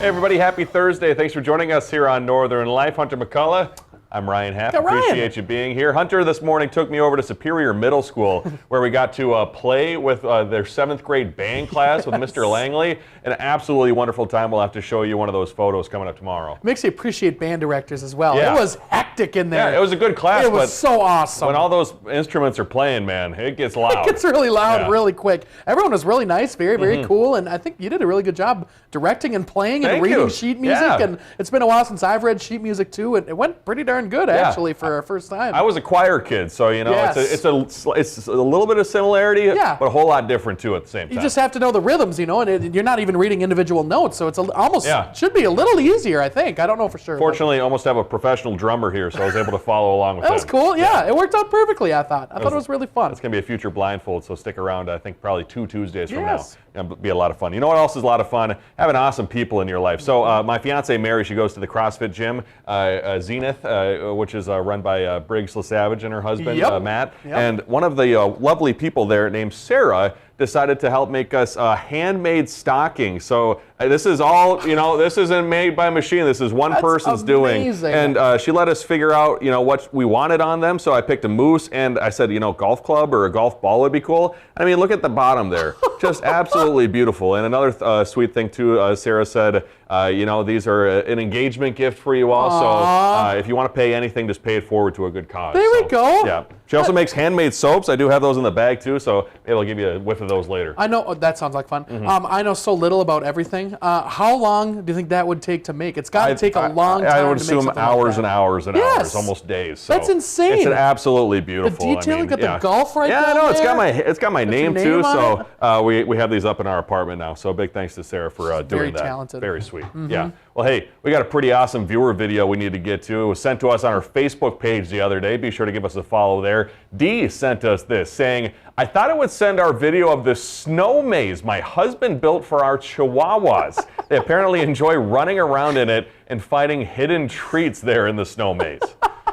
Hey everybody, happy Thursday. Thanks for joining us here on Northern Life. Hunter McCullough. I'm Ryan Happ. Appreciate you being here. Hunter this morning took me over to Superior Middle School where we got to play with their 7th grade band class with Mr. Langley. An absolutely wonderful time. We'll have to show you one of those photos coming up tomorrow. Makes you appreciate band directors as well. Yeah. It was hectic in there. Yeah, it was a good class. It was so awesome. When all those instruments are playing, man, it gets loud. It gets really loud really quick. Everyone was really nice, very cool, and I think you did a really good job directing and playing and reading sheet music. Yeah. And it's been a while since I've read sheet music too, and it went pretty darn good actually for our first time. I was a choir kid, so you know it's a little bit of similarity, but a whole lot different too at the same time. You just have to know the rhythms, you know, and you're not even reading individual notes, so it's almost should be a little easier, I think. I don't know for sure. Fortunately, I almost have a professional drummer here, so I was able to follow along with that was cool. Yeah, it worked out perfectly. I thought it was really fun. It's gonna be a future blindfold, so stick around. I think probably 2 Tuesdays from now. It'll be a lot of fun. You know what else is a lot of fun? Having awesome people in your life. So my fiance Mary, she goes to the CrossFit gym, Zenith, which is run by Briggs LaSavage and her husband Matt. And one of the lovely people there named Sarah decided to help make us handmade stockings. So this is all, you know, this isn't made by a machine. This is one person's doing. And she let us figure out, you know, what we wanted on them. So I picked a moose and I said, you know, golf club or a golf ball would be cool. I mean, look at the bottom there. Just absolutely beautiful. And another sweet thing too, Sarah said, you know, these are an engagement gift for you all. So if you want to pay anything, just pay it forward to a good cause. There we go. Yeah. She also makes handmade soaps. I do have those in the bag too, so maybe I'll give you a whiff of those later. I know, that sounds like fun. I know so little about everything. How long do you think that would take to make? It's got to take a long time. I would assume hours and hours and hours, almost days. So that's insane. It's absolutely beautiful. The detailing, got the golf right there. Yeah, no, it's got my name too. So we have these up in our apartment now. So big thanks to Sarah for doing that. Very talented. Very sweet. Yeah. Well, hey, we got a pretty awesome viewer video we need to get to. It was sent to us on our Facebook page the other day. Be sure to give us a follow there. Dee sent us this saying, I thought it would send our video of the snow maze my husband built for our chihuahuas. They apparently enjoy running around in it and finding hidden treats there in the snow maze.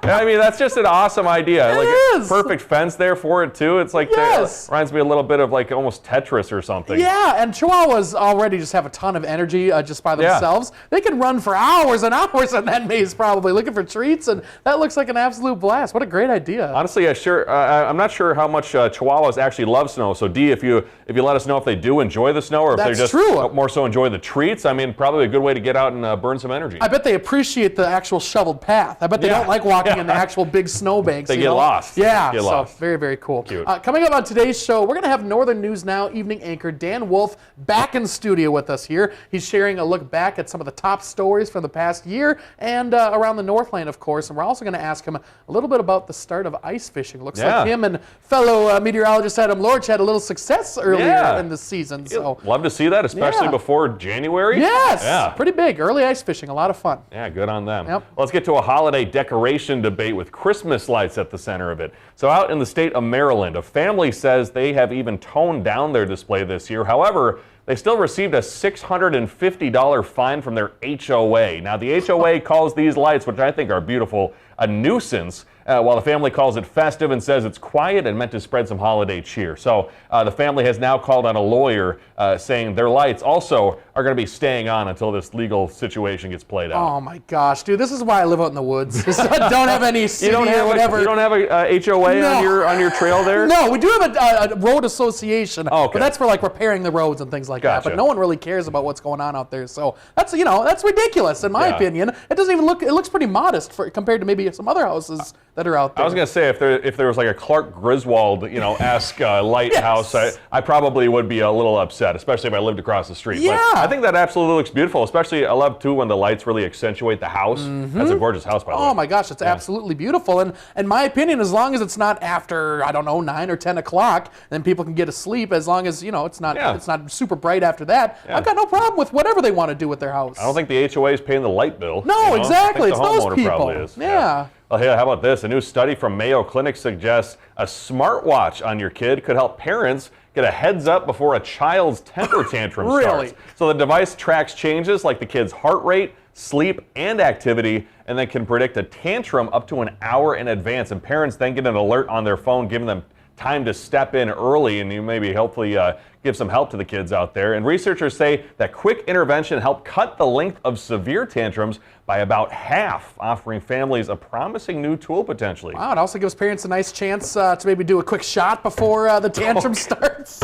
I mean, that's just an awesome idea. It is. Perfect fence there for it, too. It's like, reminds me a little bit of like almost Tetris or something. Yeah, and Chihuahuas already just have a ton of energy just by themselves. They can run for hours and hours in that maze probably looking for treats, and that looks like an absolute blast. What a great idea. Honestly, I'm not sure how much Chihuahuas actually love snow. So, Dee, if you let us know if they do enjoy the snow or if they just more so enjoy the treats, I mean, probably a good way to get out and burn some energy. I bet they appreciate the actual shoveled path. I bet they don't like walking in the actual big snowbanks. They get lost. Yeah, get lost. Very, very cool. Cute. Coming up on today's show, we're going to have Northern News Now evening anchor Dan Wolf back in studio with us here. He's sharing a look back at some of the top stories from the past year and around the Northland, of course. And we're also going to ask him a little bit about the start of ice fishing. Looks like him and fellow meteorologist Adam Lorch had a little success earlier in the season. So love to see that, especially before January. Yes. Yeah. Pretty big. Early ice fishing. A lot of fun. Yeah, good on them. Yep. Let's get to a holiday decoration debate with Christmas lights at the center of it. So out in the state of Maryland, a family says they have even toned down their display this year. However, they still received a $650 fine from their HOA. Now, the HOA calls these lights, which I think are beautiful, a nuisance, while the family calls it festive and says it's quiet and meant to spread some holiday cheer. So the family has now called on a lawyer saying their lights also are going to be staying on until this legal situation gets played out. Oh my gosh, dude, this is why I live out in the woods. I don't have any city or whatever. You don't have a HOA on your trail there? No, we do have a road association, but that's for like repairing the roads and things like that. But no one really cares about what's going on out there. So that's that's ridiculous in my opinion. It doesn't even look. It looks pretty modest compared to maybe some other houses that are out there. I was going to say if there was like a Clark Griswold esque lighthouse, I probably would be a little upset, especially if I lived across the street. Yeah. But I think that absolutely looks beautiful. Especially I love too when the lights really accentuate the house. That's a gorgeous house, by the way. Oh my gosh, it's absolutely beautiful. And in my opinion, as long as it's not after 9 or 10 o'clock, then people can get to sleep. As long as it's not super bright after that, I've got no problem with whatever they want to do with their house. I don't think the HOA is paying the light bill. No, exactly. It's those people. Probably is. Yeah. Well, hey, how about this? A new study from Mayo Clinic suggests a smartwatch on your kid could help parents get a heads up before a child's temper tantrum starts. So the device tracks changes like the kid's heart rate, sleep, and activity, and then can predict a tantrum up to an hour in advance. And parents then get an alert on their phone giving them time to step in early and you maybe hopefully give some help to the kids out there. And researchers say that quick intervention helped cut the length of severe tantrums by about half, offering families a promising new tool potentially. Wow, it also gives parents a nice chance to maybe do a quick shot before the tantrum starts.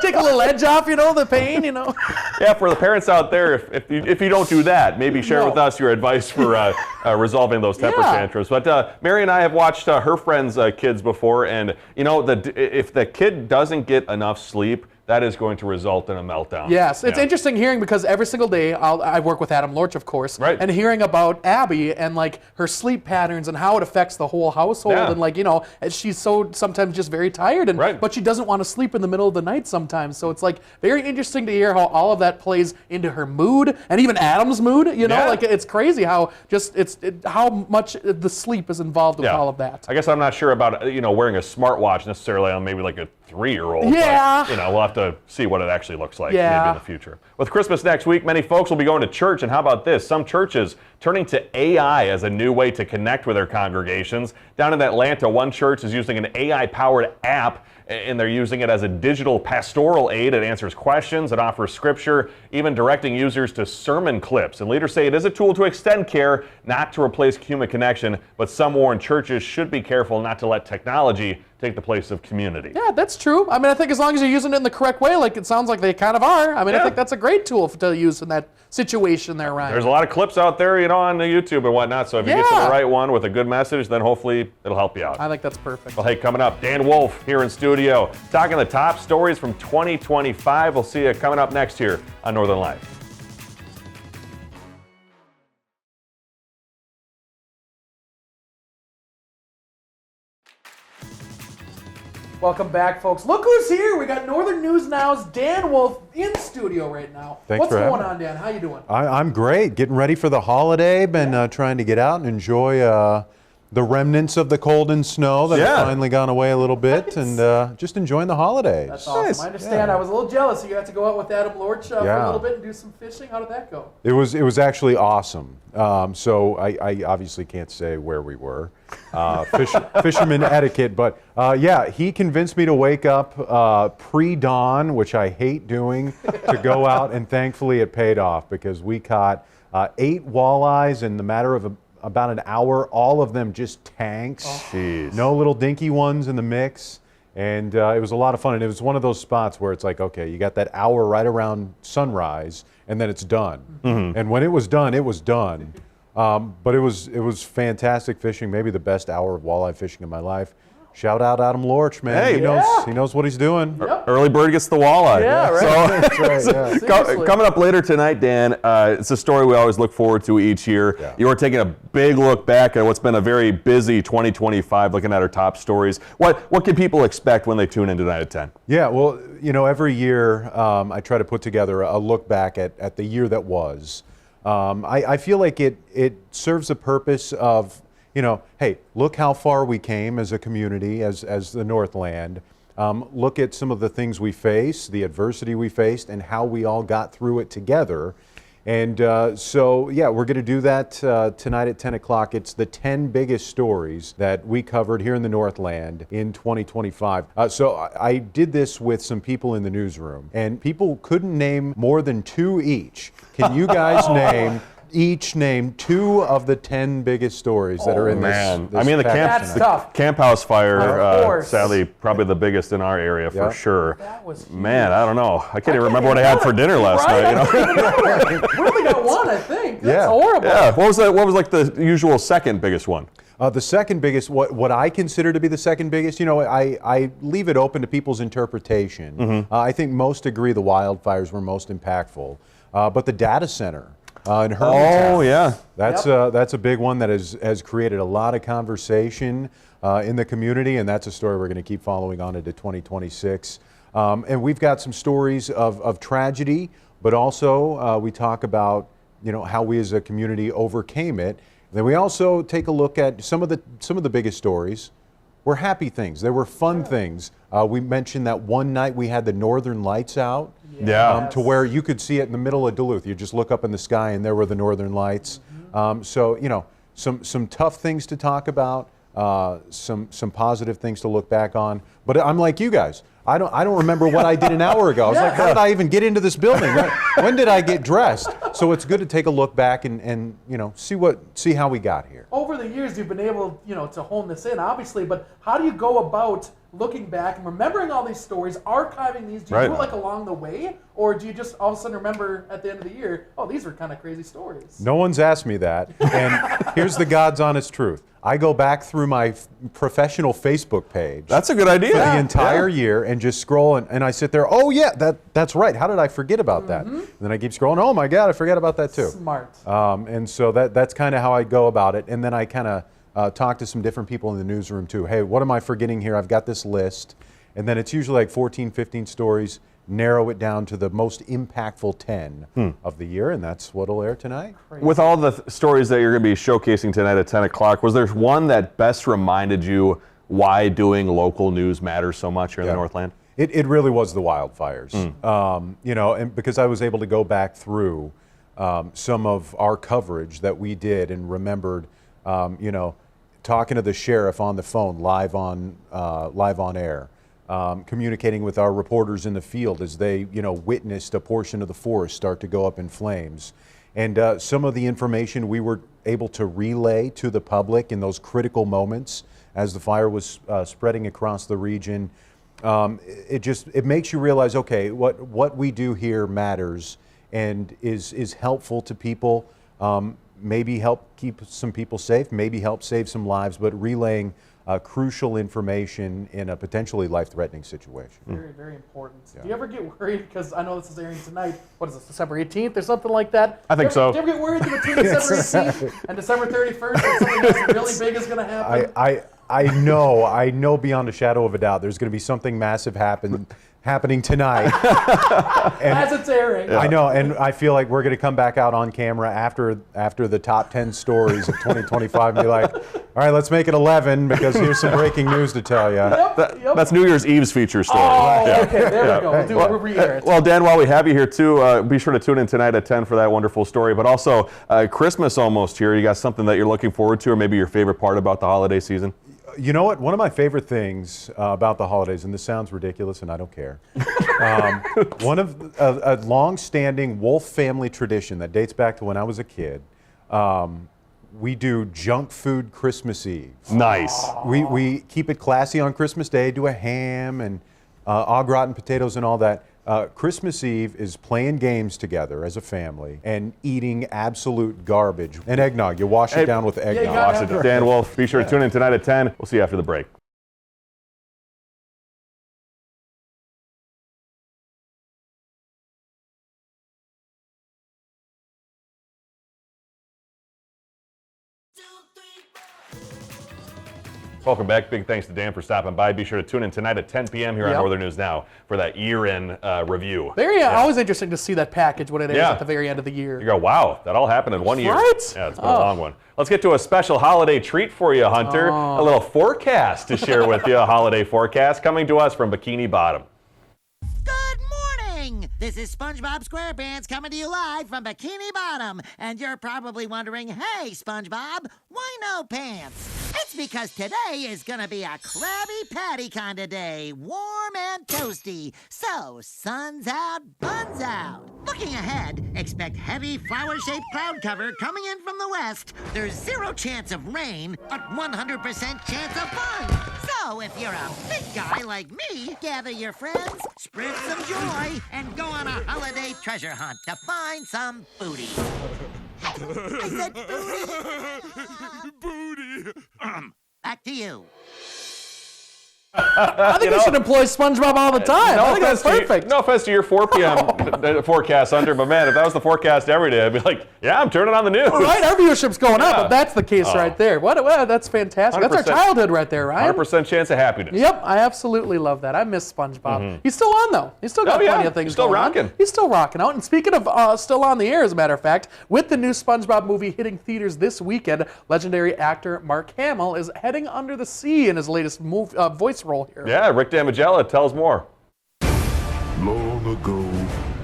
Take a little edge off, the pain, Yeah, for the parents out there, if you don't do that, maybe share with us your advice for resolving those temper tantrums. But Mary and I have watched her friends' kids before, and if the kid doesn't get enough sleep, that is going to result in a meltdown. Yes, it's interesting hearing because every single day I work with Adam Lorch, of course, right. And hearing about Abby and like her sleep patterns and how it affects the whole household, and like and she's so sometimes just very tired, and but she doesn't want to sleep in the middle of the night sometimes. So it's like very interesting to hear how all of that plays into her mood and even Adam's mood. Like it's crazy how how much the sleep is involved with all of that. I guess I'm not sure about wearing a smartwatch necessarily on maybe like a 3-year-old. Yeah. But, we'll have to see what it actually looks like maybe in the future. With Christmas next week, many folks will be going to church, and how about this? Some churches turning to AI as a new way to connect with their congregations. Down in Atlanta, one church is using an AI-powered app, and they're using it as a digital pastoral aid. It answers questions, it offers scripture, even directing users to sermon clips. And leaders say it is a tool to extend care, not to replace human connection, but some warn churches should be careful not to let technology take the place of community. Yeah, that's true. I mean, I think as long as you're using it in the correct way, like it sounds like they kind of are. I mean, I think that's a great tool to use in that situation there, Ryan. There's a lot of clips out there, on the YouTube and whatnot, so if you get to the right one with a good message, then hopefully it'll help you out. I think that's perfect. Well, hey, coming up, Dan Wolf here in studio, talking the top stories from 2025. We'll see you coming up next here on Northern Life. Welcome back, folks. Look who's here. We got Northern News Now's Dan Wolf in studio right now. Thanks for having What's going on, Dan? How you doing? I'm great. Getting ready for the holiday. Been trying to get out and enjoy the remnants of the cold and snow that have finally gone away a little bit, and just enjoying the holidays. That's awesome. Nice. I understand. I was a little jealous. You got to go out with Adam Lorch for a little bit and do some fishing. How did that go? It was actually awesome. So I obviously can't say where we were. Fisherman etiquette, but he convinced me to wake up pre-dawn, which I hate doing, to go out, and thankfully it paid off because we caught 8 walleyes in the matter of about an hour, all of them just tanks. Jeez. No little dinky ones in the mix. And it was a lot of fun. And it was one of those spots where it's like, okay, you got that hour right around sunrise, and then it's done. Mm-hmm. And when it was done, it was done. But it was fantastic fishing, maybe the best hour of walleye fishing in my life. Shout out Adam Lorch, man. Hey, he knows what he's doing. Yep. Early bird gets the walleye. Yeah, right. That's right, coming up later tonight, Dan, it's a story we always look forward to each year. Yeah. You're taking a big look back at what's been a very busy 2025, looking at our top stories. What can people expect when they tune in tonight at 10? Yeah, well, every year I try to put together a look back at the year that was. I feel like it serves the purpose of, hey, look how far we came as a community, as the Northland. Look at some of the things we faced, the adversity we faced, and how we all got through it together. And we're going to do that tonight at 10 o'clock. It's the 10 biggest stories that we covered here in the Northland in 2025. So I did this with some people in the newsroom, and people couldn't name more than 2 each. Can you guys name 2 of the 10 biggest stories that are in this? I mean, the Camp House fire, sadly, probably the biggest in our area for sure. That was huge. Man, I don't know. I can't even remember what I had for dinner last night. We only got one, I think. That's horrible. Yeah. What was like the usual second biggest one? The second biggest, what I consider to be the second biggest, I leave it open to people's interpretation. Mm-hmm. I think most agree the wildfires were most impactful, but the data center. In Hermantown. That's a big one that has created a lot of conversation in the community, and that's a story we're going to keep following on into 2026. And we've got some stories of tragedy, but also we talk about how we as a community overcame it. Then we also take a look at some of the biggest stories were happy things. They were fun things. We mentioned that one night we had the Northern Lights out. To where you could see it in the middle of Duluth. You just look up in the sky and there were the Northern Lights. Mm-hmm. Some tough things to talk about, some positive things to look back on. But I'm like you guys. I don't remember what I did an hour ago. I was like, how did I even get into this building? When did I get dressed? So it's good to take a look back and see how we got here. Over the years, you've been able, to hone this in, obviously, but how do you go about looking back and remembering all these stories, archiving these? Do you do it like along the way, or do you just all of a sudden remember at the end of the year, oh, these were kind of crazy stories? No one's asked me that, and here's the God's honest truth. I go back through my professional Facebook page. That's a good idea. For the entire year and just scroll, and I sit there, oh yeah, that's right. How did I forget about that? And then I keep scrolling, oh my God, I forgot about that too. Smart. And so that's kind of how I go about it. And then I kind of talk to some different people in the newsroom too. Hey, what am I forgetting here? I've got this list. And then it's usually like 14, 15 stories. Narrow it down to the most impactful 10 of the year, and that's what'll air tonight. With all the stories that you're going to be showcasing tonight at 10 o'clock, was there one that best reminded you why doing local news matters so much here in the Northland? It really was the wildfires. And because I was able to go back through some of our coverage that we did and remembered, talking to the sheriff on the phone live on air. Communicating with our reporters in the field as they, witnessed a portion of the forest start to go up in flames. And some of the information we were able to relay to the public in those critical moments as the fire was spreading across the region, it makes you realize, okay, what we do here matters and is helpful to people, maybe help keep some people safe, maybe help save some lives, but relaying crucial information in a potentially life-threatening situation. Very, very important. Do you ever get worried, because I know this is airing tonight, what is this, December 18th or something like that? I think so. Do you ever get worried that between December 18th and December 31st that something else really big is going to happen? I know beyond a shadow of a doubt there's going to be something massive happening tonight. As it's airing. I know, and I feel like we're going to come back out on camera after the top 10 stories of 2025 and be like, all right, let's make it 11 because here's some breaking news to tell you. That's New Year's Eve's feature story. Oh, okay, there we go. We'll re-air it. Well, Dan, while we have you here too, be sure to tune in tonight at 10 for that wonderful story. But also, Christmas almost here. You got something that you're looking forward to, or maybe your favorite part about the holiday season? You know what? One of my favorite things about the holidays, and this sounds ridiculous, and I don't care. One of a long-standing Wolf family tradition that dates back to when I was a kid. We do junk food Christmas Eve. Nice. We keep it classy on Christmas Day. Do a ham and au gratin potatoes and all that. Christmas Eve is playing games together as a family and eating absolute garbage. And eggnog, you wash it down with eggnog. Wash it. Dan Wolf, be sure to tune in tonight at 10. We'll see you after the break. Welcome back. Big thanks to Dan for stopping by. Be sure to tune in tonight at 10 p.m. here on Northern News Now for that year-end review. Always interesting to see that package when it is at the very end of the year. You go, wow, that all happened in 1 year. Right? Yeah, it's been a long one. Let's get to a special holiday treat for you, Hunter. A little forecast to share with you, a holiday forecast coming to us from Bikini Bottom. This is SpongeBob SquarePants coming to you live from Bikini Bottom. And you're probably wondering, hey, SpongeBob, why no pants? It's because today is going to be a Krabby Patty kind of day, warm and toasty. So, sun's out, buns out. Looking ahead, expect heavy flower-shaped cloud cover coming in from the west. There's 0 chance of rain, but 100% chance of fun. So, if you're a big guy like me, gather your friends, spread some joy, and go on a holiday treasure hunt to find some booty. I said booty. Booty. Back to you. I think we should employ SpongeBob all the time. I think that's perfect. No offense to your 4 p.m. forecast, Hunter, but man, if that was the forecast every day, I'd be like, yeah, I'm turning on the news. All right, our viewership's going up, if that's the case right there. What? That's fantastic. That's our childhood right there, Ryan. 100% chance of happiness. Yep, I absolutely love that. I miss SpongeBob. He's still on, though. He's still got plenty of things still going rocking. on. He's still rocking out. And speaking of still on the air, as a matter of fact, with the new SpongeBob movie hitting theaters this weekend, legendary actor Mark Hamill is heading under the sea in his latest voice role here. Yeah, Rick Damigella tells more. Long ago,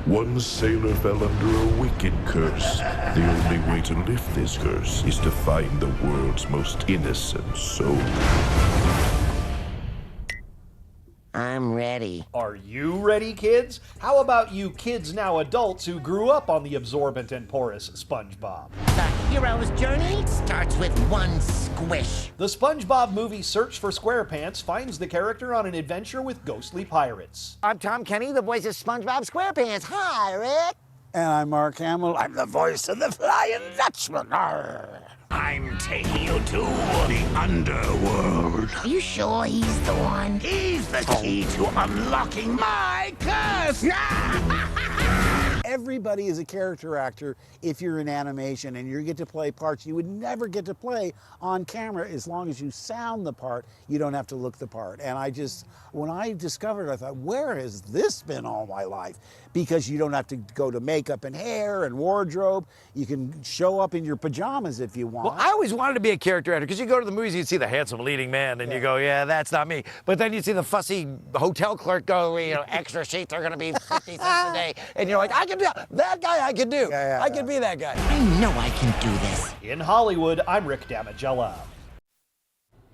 One sailor fell under a wicked curse. The only way to lift this curse is to find the world's most innocent soul. I'm ready. Are you ready, kids? How about you kids now adults who grew up on the absorbent and porous SpongeBob? The hero's journey starts with one squish. The SpongeBob movie Search for SquarePants finds the character on an adventure with ghostly pirates. I'm Tom Kenny, the voice of SpongeBob SquarePants. Hi, Rick. And I'm Mark Hamill. I'm the voice of the Flying Dutchman. Arr. I'm taking you to the underworld. Are you sure he's the one? He's the key to unlocking my curse. Everybody is a character actor if you're in animation, and you get to play parts you would never get to play on camera. As long as you sound the part, you don't have to look the part. And when I discovered it, I thought, where has this been all my life? Because you don't have to go to makeup and hair and wardrobe. You can show up in your pajamas if you want. Well, I always wanted to be a character actor because you go to the movies, you'd see the handsome leading man, and you go, yeah, that's not me. But then you'd see the fussy hotel clerk go, extra sheets are going to be 50 cents a day. And you're like, I can do that guy, I can do. I can be that guy. I know I can do this. In Hollywood, I'm Rick Damigella.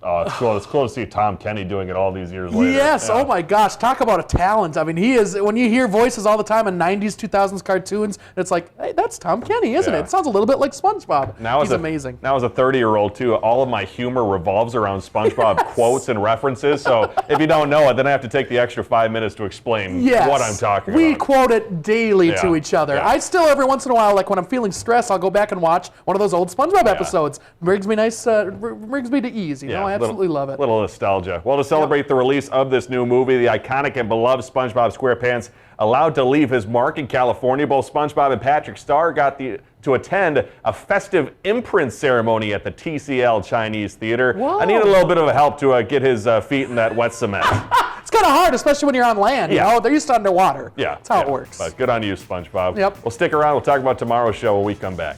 Oh, it's cool. It's cool to see Tom Kenny doing it all these years later. Yes, Yeah. oh my gosh, talk about a talent. I mean, he is, when you hear voices all the time in 90s, 2000s cartoons, it's like, hey, that's Tom Kenny, isn't Yeah. it? It sounds a little bit like SpongeBob. Now He's as amazing. Now as a 30-year-old too, all of my humor revolves around SpongeBob quotes and references. So if you don't know it, then I have to take the extra 5 minutes to explain Yes. what I'm talking We about. quote it daily to Yeah. each other. Yeah. I still, every once in a while, like when I'm feeling stressed, I'll go back and watch one of those old SpongeBob episodes. Brings me brings me to ease. You know, I absolutely love it. Little nostalgia. Well, to celebrate the release of this new movie, the iconic and beloved SpongeBob SquarePants allowed to leave his mark in California. Both SpongeBob and Patrick Star got to attend a festive imprint ceremony at the TCL Chinese Theater. Whoa. I needed a little bit of help to get his feet in that wet cement. It's kind of hard, especially when you're on land. Yeah. You know, they're used to underwater. Yeah, That's how it works. But good on you, SpongeBob. Yep. Well, stick around. We'll talk about tomorrow's show when we come back.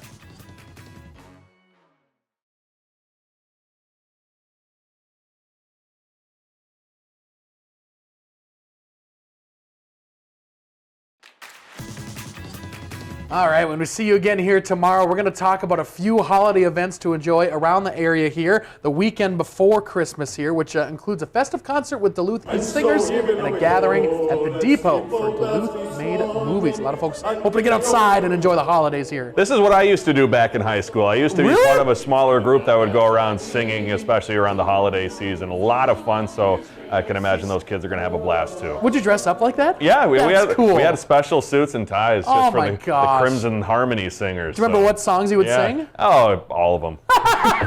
All right, when we see you again here tomorrow, we're going to talk about a few holiday events to enjoy around the area here, the weekend before Christmas here, which includes a festive concert with Duluth East Singers and a gathering at the Depot for Duluth-made movies. A lot of folks hoping to get outside and enjoy the holidays here. This is what I used to do back in high school. I used to be Really? part of a smaller group that would go around singing, especially around the holiday season. A lot of fun, so I can imagine those kids are going to have a blast too. Would you dress up like that? Yeah, we That's cool. had special suits and ties Oh just for my the gosh. Crimson Harmony singers. Do you remember what songs you would yeah. sing? Oh, all of them.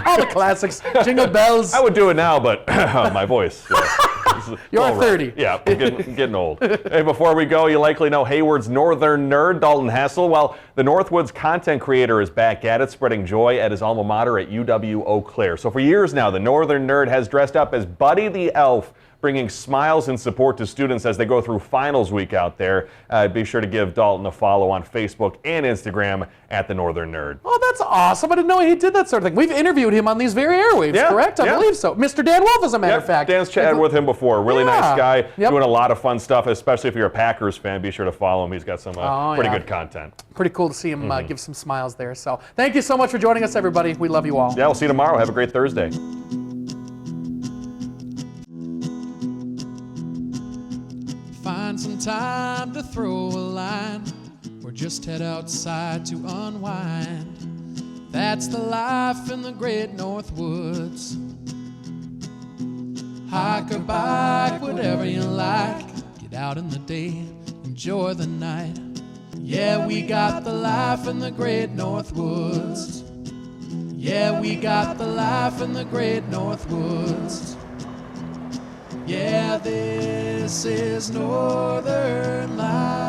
All the classics. Jingle bells. I would do it now, but my voice. You're all right. 30. Yeah, I'm getting old. Hey, before we go, you likely know Hayward's Northern Nerd, Dalton Hessel. Well, the Northwoods content creator is back at it, spreading joy at his alma mater at UW Eau Claire. So for years now, the Northern Nerd has dressed up as Buddy the Elf, bringing smiles and support to students as they go through finals week out there. Be sure to give Dalton a follow on Facebook and Instagram at the Northern Nerd. Oh, that's awesome. I didn't know he did that sort of thing. We've interviewed him on these very airwaves, Yeah, correct? I yeah. believe so. Mr. Dan Wolf, as a matter of fact. Dan's chatted with him before. Really Yeah. nice guy, Yep. doing a lot of fun stuff, especially if you're a Packers fan. Be sure to follow him. He's got some pretty yeah. good content. Pretty cool to see him give some smiles there. So thank you so much for joining us, everybody. We love you all. Yeah, we'll see you tomorrow. Have a great Thursday. Find some time to throw a line or just head outside to unwind. That's the life in the great North Woods. Hike or bike, whatever you like. Get out in the day, enjoy the night. Yeah, we got the life in the great North Woods. Yeah, we got the life in the great North Woods. Yeah, this is Northern Life.